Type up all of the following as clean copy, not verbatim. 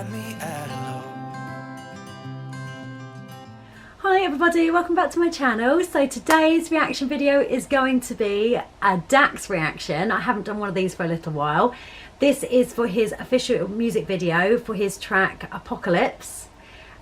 got me at hello. Hi everybody, welcome back to my channel. So today's reaction video is going to be a Dax reaction. I haven't done one of these for a little while. This is for his official music video for his track Apocalypse.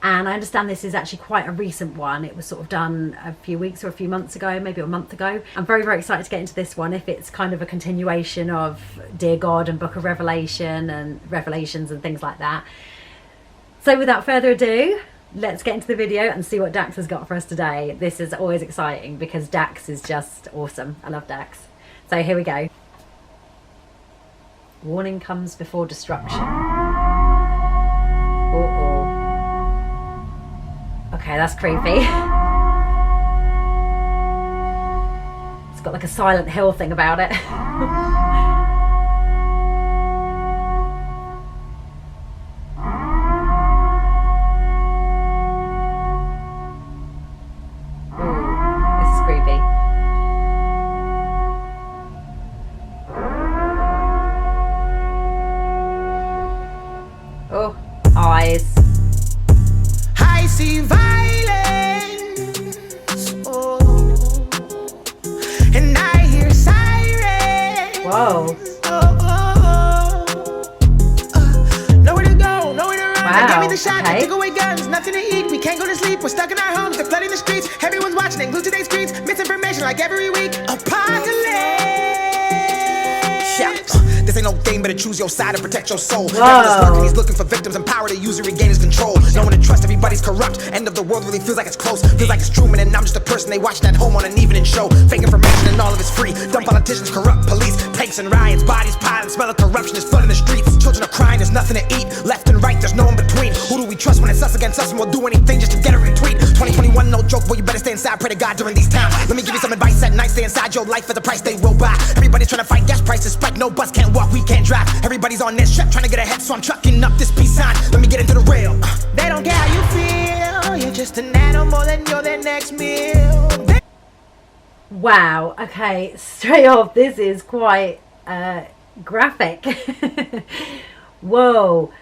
And I understand this is actually quite a recent one. It was sort of done a few weeks or a few months ago, maybe a month ago. I'm very, very excited to get into this one if it's kind of a continuation of Dear God and Book of Revelation and Revelations and things like that. So without further ado, let's get into the video and see what Dax has got for us today. This is always exciting because Dax is just awesome. I love Dax. So here we go. Warning comes before destruction. Uh-oh. Okay, that's creepy. It's got like a Silent Hill thing about it. Oh, eyes. I see violence, oh, and I hear sirens. Whoa. Nowhere to go, nowhere to run. Wow. They gave me the shot, Okay. they took away guns, nothing to eat. We can't go to sleep, we're stuck in our homes. They're flooding the streets, everyone's watching and glued to their screens. Misinformation like every week. Apocalypse. This ain't no game, better choose your side and protect your soul. Devil's lurking, he's looking for victims and power to use and regain his control. No one to trust, everybody's corrupt. End of the world really feels like it's close. Feels like it's Truman and I'm just a person they watching at home on an evening show. Fake information and all of it's free. Dumb politicians, corrupt police, tanks and riots, bodies piling, smell of corruption is flooding the streets. Children are crying, there's nothing to eat. Left and right, there's no in between. Who do we trust when it's us against us and we'll do anything just to get a retweet? 2021, no joke, boy, you better stay inside, pray to God during these times. Let me give you some advice at night, stay inside your life for the price they will buy. Everybody's trying to fight gas prices, spike, no bus can't walk, we can't drive. Everybody's on this trip trying to get ahead, so I'm trucking up this peace sign. Let me get into the rail. They don't care how you feel, you're just an animal and you're their next meal. Wow, okay, straight off, this is quite graphic. Whoa.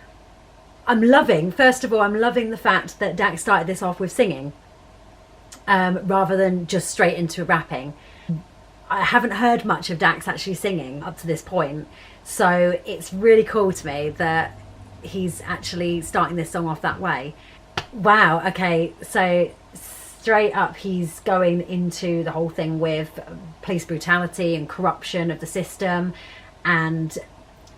First of all, I'm loving the fact that Dax started this off with singing rather than just straight into rapping. I haven't heard much of Dax actually singing up to this point, so it's really cool to me that he's actually starting this song off that way. Wow, okay, so straight up he's going into the whole thing with police brutality and corruption of the system and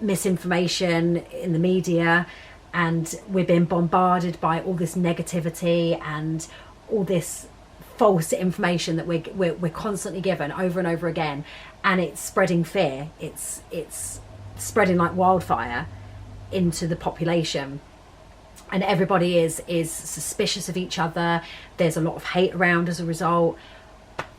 misinformation in the media, and we're being bombarded by all this negativity and all this false information that we're constantly given over and over again, and it's spreading fear. It's spreading like wildfire into the population, and everybody is suspicious of each other. There's a lot of hate around as a result,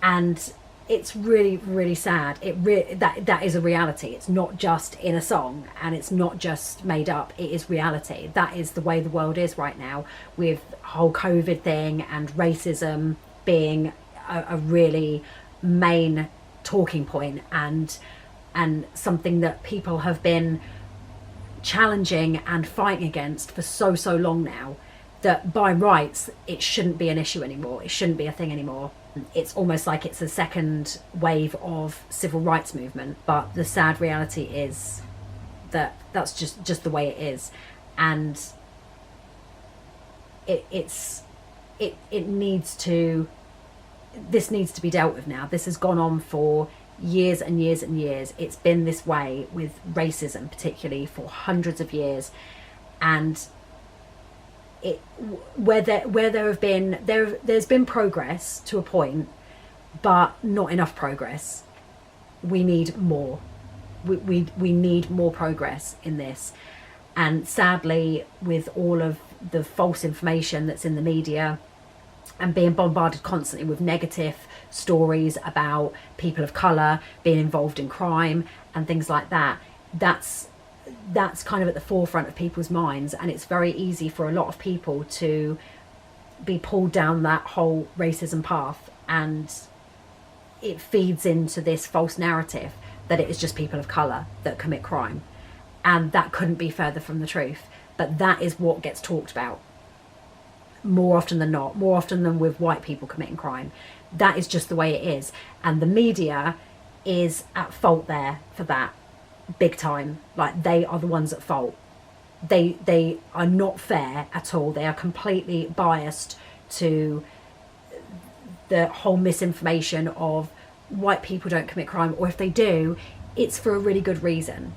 and it's really, really sad. That is a reality. It's not just in a song and it's not just made up. It is reality. That is the way the world is right now, with the whole COVID thing and racism being a really main talking point and something that people have been challenging and fighting against for so long now, that by rights it shouldn't be an issue anymore. It shouldn't be a thing anymore. It's almost like it's a second wave of civil rights movement, but the sad reality is that that's just the way it is, and this needs to be dealt with now. This has gone on for years and years and years. It's been this way with racism particularly for hundreds of years, and there's been progress to a point, but not enough progress. We need more. We need more progress in this, and sadly, with all of the false information that's in the media and being bombarded constantly with negative stories about people of colour being involved in crime and things like that, that's kind of at the forefront of people's minds, and it's very easy for a lot of people to be pulled down that whole racism path, and it feeds into this false narrative that it is just people of colour that commit crime, and that couldn't be further from the truth. but that is what gets talked about more often than not, more often than with white people committing crime. That is just the way it is. And the media is at fault there for that, big time. Like, they are the ones at fault. They are not fair at all. They are completely biased to the whole misinformation of white people don't commit crime, or if they do, it's for a really good reason.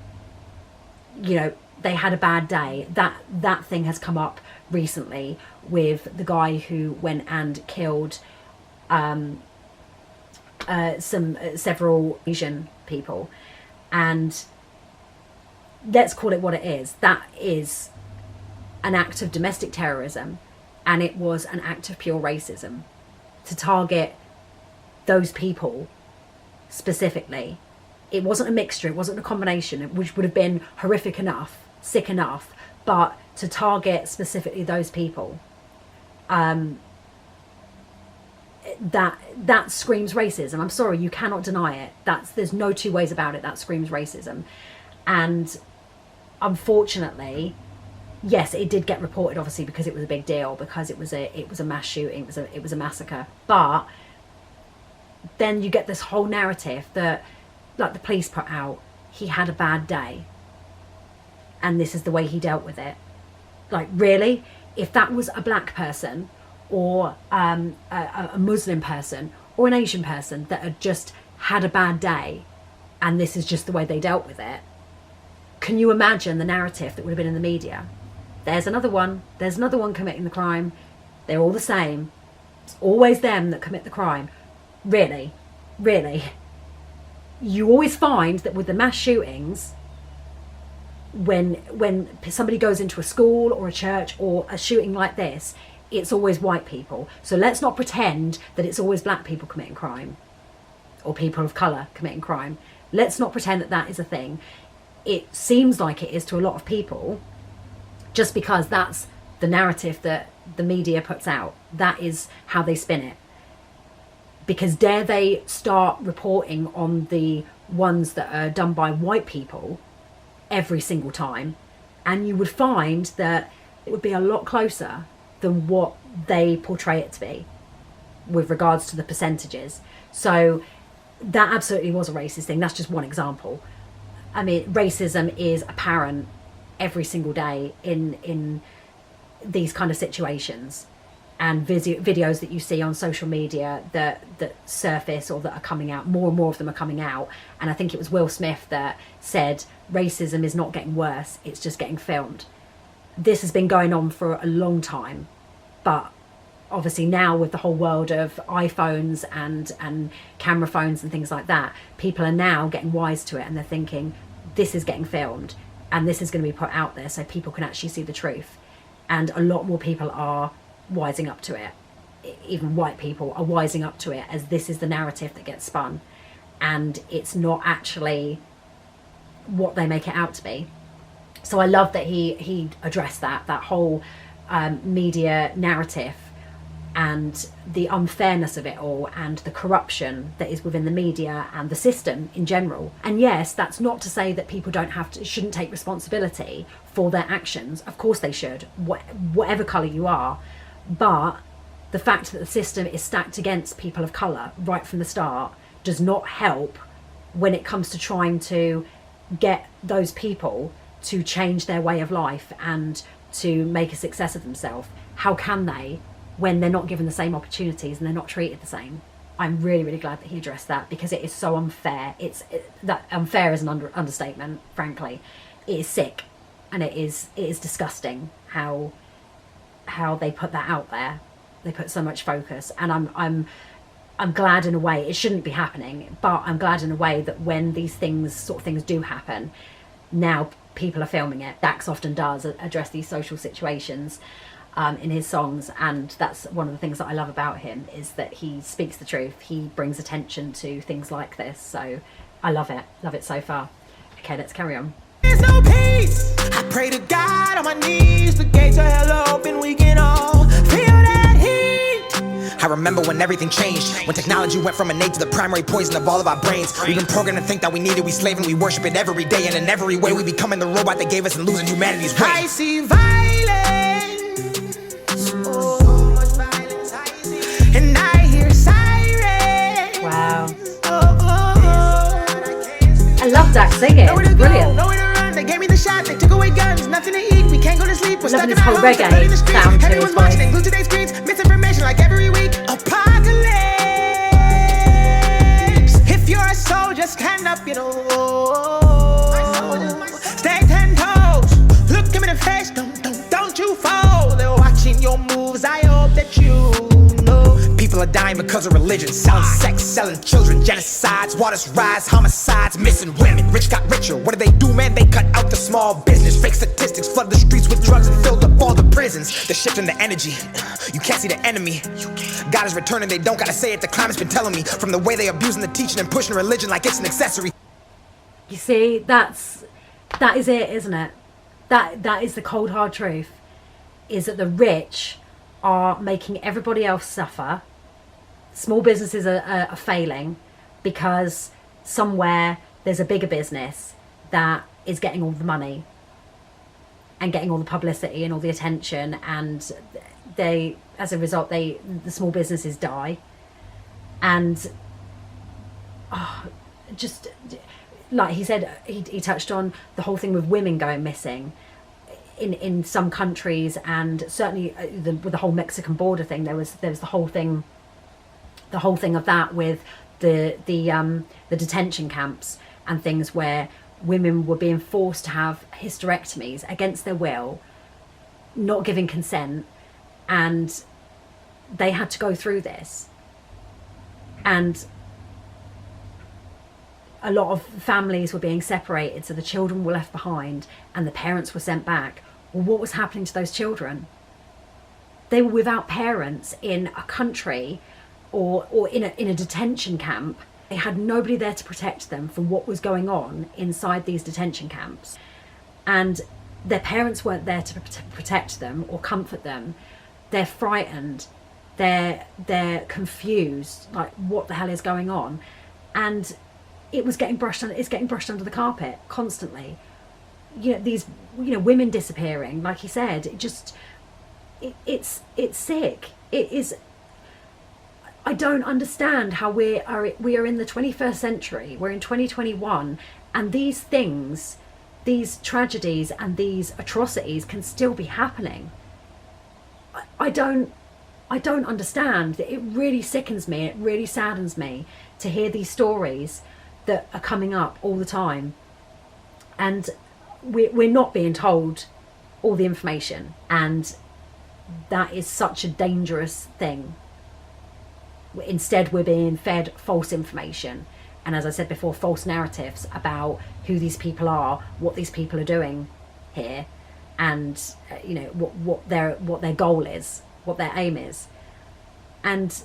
You know, they had a bad day. That thing has come up recently with the guy who went and killed several Asian people, and let's call it what it is. That is an act of domestic terrorism, and it was an act of pure racism to target those people specifically. It wasn't a mixture, it wasn't a combination, which would have been horrific enough, sick enough, but to target specifically those people, that screams racism. I'm sorry, you cannot deny it. There's no two ways about it. That screams racism. And unfortunately, yes, it did get reported, obviously, because it was a big deal, because it was a mass shooting, it was a massacre. But then you get this whole narrative that, like the police put out, he had a bad day and this is the way he dealt with it. Like, really? If that was a black person or a Muslim person or an Asian person that had just had a bad day and this is just the way they dealt with it, can you imagine the narrative that would have been in the media? There's another one committing the crime, they're all the same, it's always them that commit the crime. Really? You always find that with the mass shootings, when somebody goes into a school or a church or a shooting like this, it's always white people. So let's not pretend that it's always black people committing crime or people of colour committing crime. Let's not pretend that that is a thing. It seems like it is to a lot of people, just because that's the narrative that the media puts out. That is how they spin it. Because dare they start reporting on the ones that are done by white people every single time, and you would find that it would be a lot closer than what they portray it to be with regards to the percentages. So that absolutely was a racist thing. That's just one example. I mean, racism is apparent every single day in these kind of situations. And videos that you see on social media that surface or that are coming out, more and more of them are coming out. And I think it was Will Smith that said racism is not getting worse, it's just getting filmed. This has been going on for a long time, but obviously now with the whole world of iPhones and camera phones and things like that, people are now getting wise to it, and they're thinking this is getting filmed and this is going to be put out there so people can actually see the truth. And a lot more people are wising up to it. Even white people are wising up to it, as this is the narrative that gets spun, and it's not actually what they make it out to be. So I love that he addressed that whole media narrative and the unfairness of it all, and the corruption that is within the media and the system in general. And yes, that's not to say that people shouldn't take responsibility for their actions. Of course they should, whatever colour you are. But the fact that the system is stacked against people of colour right from the start does not help when it comes to trying to get those people to change their way of life and to make a success of themselves. How can they when they're not given the same opportunities and they're not treated the same? I'm really, really glad that he addressed that, because it is so unfair. That unfair is an understatement, frankly. It is sick, and it is disgusting how they put that out there. They put so much focus, and I'm glad in a way. It shouldn't be happening, but I'm glad in a way that when these things do happen, now people are filming it. Dax often does address these social situations in his songs, and that's one of the things that I love about him, is that he speaks the truth. He brings attention to things like this. So I love it so far. Okay, let's carry on. There's no peace. I pray to God on my knees, the gates of hell are open, we can all feel that heat. I remember when everything changed, when technology went from innate to the primary poison of all of our brains. We've been programmed to think that we need it, we slave and we worship it every day, and in every way we becoming the robot they gave us and losing humanity's way. I see violence, so much violence I see, and I hear sirens. Wow. I love Dax singing, it's brilliant. They gave me the shot, they took away guns, nothing to eat, we can't go to sleep, we're stuck in our homes, reggae in the streets, sound to everyone's his watching, voice. glued to their screens, misinformation like every week. Apocalypse. If you're a soldier, stand up, you know. Stay 10 toes, look him in the face, don't you fall. They're watching your moves, I hope that you know. People are dying because of religion, selling sex, selling children, genocides, waters rise, homicides, missing women. Rich got richer, what do they do, man? They cut out the small business, fake statistics, flood the streets with drugs and filled up all the prisons. They're shifting the energy, you can't see the enemy. God is returning, they don't gotta say it, the climate's been telling me. From the way they abusing the teaching and pushing religion like it's an accessory. You see, that is it, isn't it? That is the cold hard truth, is that the rich are making everybody else suffer. Small businesses are failing because somewhere there's a bigger business that is getting all the money and getting all the publicity and all the attention, and they, as a result, the small businesses die. And just like he said, he touched on the whole thing with women going missing in some countries, and certainly with the whole Mexican border thing, there was the whole thing of that with the detention camps and things where women were being forced to have hysterectomies against their will, not giving consent, and they had to go through this. And a lot of families were being separated, so the children were left behind and the parents were sent back. Well, what was happening to those children? They were without parents in a country or in a detention camp. They had nobody there to protect them from what was going on inside these detention camps. And their parents weren't there to protect them or comfort them. They're frightened. They're confused, like what the hell is going on? And it's getting brushed under the carpet constantly. These women disappearing, like he said, it's sick. It is. I don't understand how we are in the 21st century. We're in 2021, and these things, these tragedies and these atrocities can still be happening. I don't understand. It really sickens me. It really saddens me to hear these stories that are coming up all the time, and we're not being told all the information, and that is such a dangerous thing. Instead, we're being fed false information, and as I said before, false narratives about who these people are, what these people are doing here, and what their goal is, what their aim is. And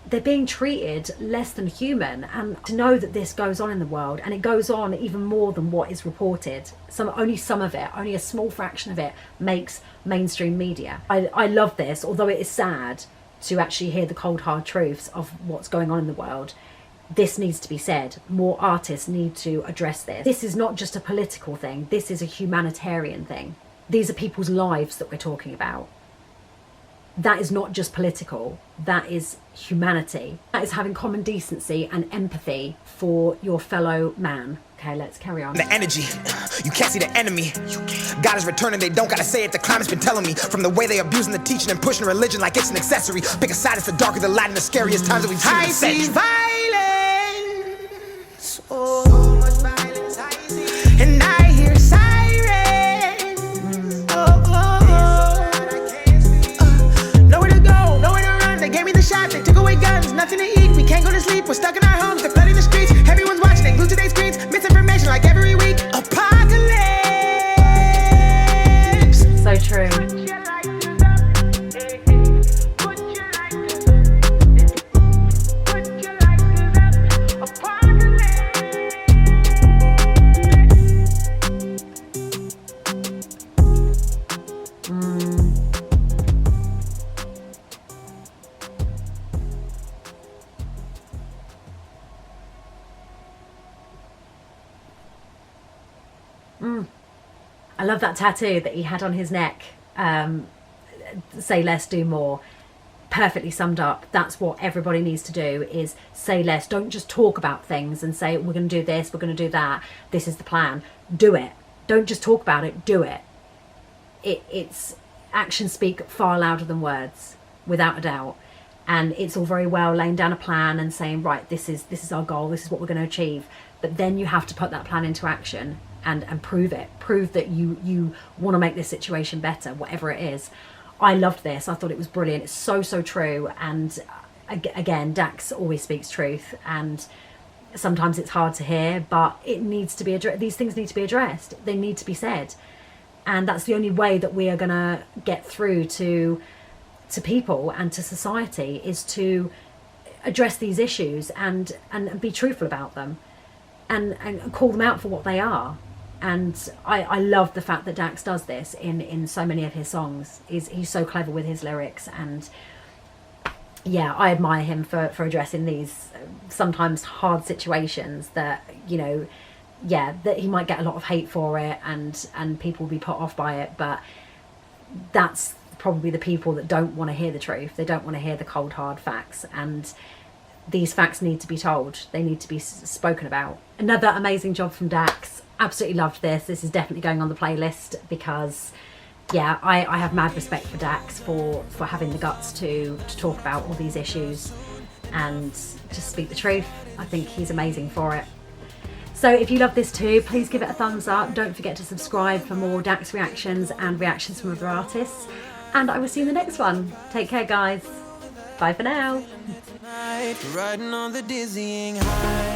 they're being treated less than human. And to know that this goes on in the world, and it goes on even more than what is reported, only some of it, only a small fraction of it makes mainstream media. I love this, although it is sad to actually hear the cold hard truths of what's going on in the world. This needs to be said. More artists need to address this. This is not just a political thing, this is a humanitarian thing. These are people's lives that we're talking about. That is not just political, that is humanity. That is having common decency and empathy for your fellow man. Okay, let's carry on. The energy, you can't see the enemy. God is returning, they don't gotta say it, the climate's been telling me. From the way they abusing the teaching and pushing religion like it's an accessory. Pick a side, it's the darker, the light, and the scariest times that we've seen in the century. I see violence, so much violence I see, and I hear sirens. Nowhere to go, nowhere to run, they gave me the shot, they took away guns, nothing to eat, we can't go to sleep, we're stuck in our homes, they're flooding the streets, everyone's watching, they glued to their screens, misinformation like every week. Apocalypse. So true. I love that tattoo that he had on his neck. Say less, do more. Perfectly summed up. That's what everybody needs to do, is say less. Don't just talk about things and say, we're going to do this, we're going to do that, this is the plan. Do it. Don't just talk about it, do it. It's actions speak far louder than words, without a doubt. And it's all very well laying down a plan and saying, right, this is our goal, this is what we're going to achieve. But then you have to put that plan into action and prove it. Prove that you want to make this situation better, whatever it is. I loved this. I thought it was brilliant. It's so true. And again, Dax always speaks truth, and sometimes it's hard to hear, but it needs to be these things need to be addressed. They need to be said. And that's the only way that we are going to get through to people and to society, is to address these issues and be truthful about them and call them out for what they are. And I love the fact that Dax does this in so many of his songs. He's so clever with his lyrics, and yeah, I admire him for addressing these sometimes hard situations that, you know, yeah, that he might get a lot of hate for it and people will be put off by it, but that's probably the people that don't want to hear the truth. They don't want to hear the cold hard facts, and these facts need to be told. They need to be spoken about. Another amazing job from Dax. Absolutely loved this. This is definitely going on the playlist because, yeah, I have mad respect for Dax for having the guts to talk about all these issues and just speak the truth. I think he's amazing for it. So if you love this too, please give it a thumbs up. Don't forget to subscribe for more Dax reactions and reactions from other artists. And I will see you in the next one. Take care, guys. Bye for now. Riding on the dizzying high.